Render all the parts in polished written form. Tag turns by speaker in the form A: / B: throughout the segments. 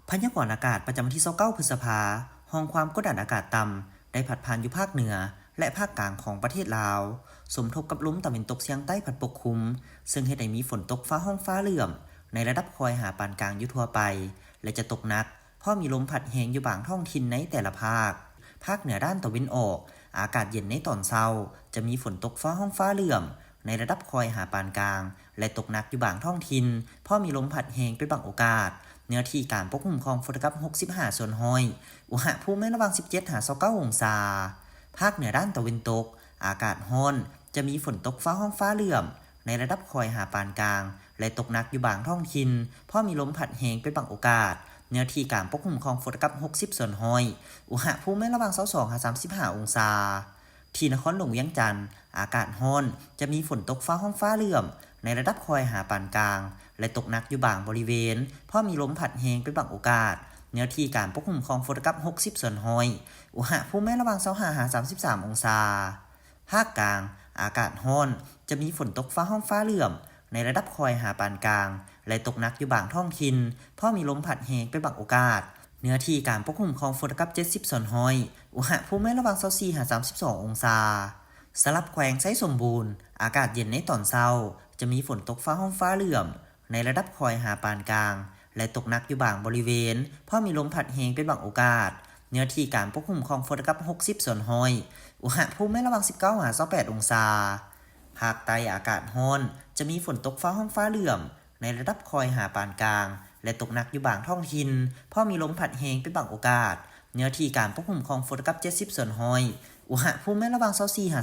A: พยากรณ์อากาศประจำวันที่29พฤษภาห้องความกดดันอากาศต่ำได้พัดผ่านอยู่ภาคเหนือและภาคกลางของประเทศลาวสมทบกับลมตะวันตกเฉียงใต้พัดปกคลุมซึ่งเฮ็ดให้มีฝนตกฟ้าห้องฟ้าเหลื่อมในระดับคอยหาปานกลางอยู่ทั่วไปและจะตกหนักเพราะมีลมพัดแรงอยู่บางท้องถิ่นในแต่ละภาคเหนือด้านตะวันออกอากาศเย็นในตอนเช้าจะมีฝนตกฟ้าห้องฟ้าเหลื่อมในระดับคอยหาปานกลางและตกหนักอยู่บางท้องถิ่นเพราะมีลมพัดแรงเป็นบางโอกาสเนื้อที่การปกคลุมของฝนกับ65ส่วนห้อยอุณหภูมิในระหว่าง17-29องศาภาคเหนือด้านตะวันตกอากาศร้อนจะมีฝนตกฟ้าห้องฟ้าเหลื่อมในระดับคอยหาปานกลางและตกหนักอยู่บางท้องถิ่นเพราะมีลมพัดแรงเป็นบางโอกาสเนื้อที่การปกคลุมของฝนกับ60ส่วนห้อยอุณหภูมิในระหว่าง22-35องศาที่นครหลวงเวียงจันทร์อากาศร้อนจะมีฝนตกฟ้าห้องฟ้าเหลื่อมในระดับคอยหาปานกลางและตกหนักอยู่บางบริเวณเพราะมีลมพัดแรงเป็นบางโอกาสเนื้อที่การปกคลุมของฝนกับ60ส่วนห้อยอุณหภูมิในระหว่าง25-33องศาภาคกลางอากาศร้อนจะมีฝนตกฟ้าห้องฟ้าเหลื่อมในระดับคอยหาปานกลางและตกหนักอยู่บางท้องถิ่นเพราะมีลมพัดแรงเป็นบางโอกาสเนื้อที่การปกคลุมของฝนกับ70ส่วนห้อยอุณหภูมิในระหว่าง24-32องศาสลับแขวงไซสมบูรณ์อากาศเย็นในตอนเช้าจะมีฝนตกฟ้าห้องฟ้าเหลื่อมในระดับคอยหาปานกลางและตกหนักอยู่บางบริเวณเพราะมีลมพัดแรงเป็นบางโอกาสเนื้อที่การปกคลุมของฝนกับ60ส่วนห้อยอุณหภูมิในระหว่าง19-28องศาภาคใต้อากาศร้อนจะมีฝนตกฟ้าห้องฟ้าเหลื่อมในระดับคอยหาปานกลางและตกหนักอยู่บางท้องถิ่นเพราะมีลมพัดแรงเป็นบางโอกาสเนื้อที่การปกคลุมของฝนกับ70ส่วนห้อยอุณหภูมิในระหว่าง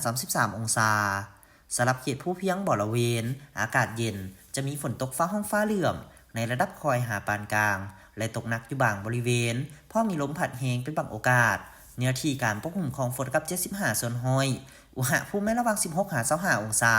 A: 24-33องศาสำหรับเขตภูเพียงบริเวณอากาศเย็นจะมีฝนตกฟ้าห้องฟ้าเหลื่อมในระดับคอยหาปานกลางและตกหนักอยู่บางบริเวณเพราะมีลมพัดแรงเป็นบางโอกาสเนื้อที่การปกคลุมของฝนกับ75ส่วนห้อยอุณหภูมิในระหว่าง16-25องศา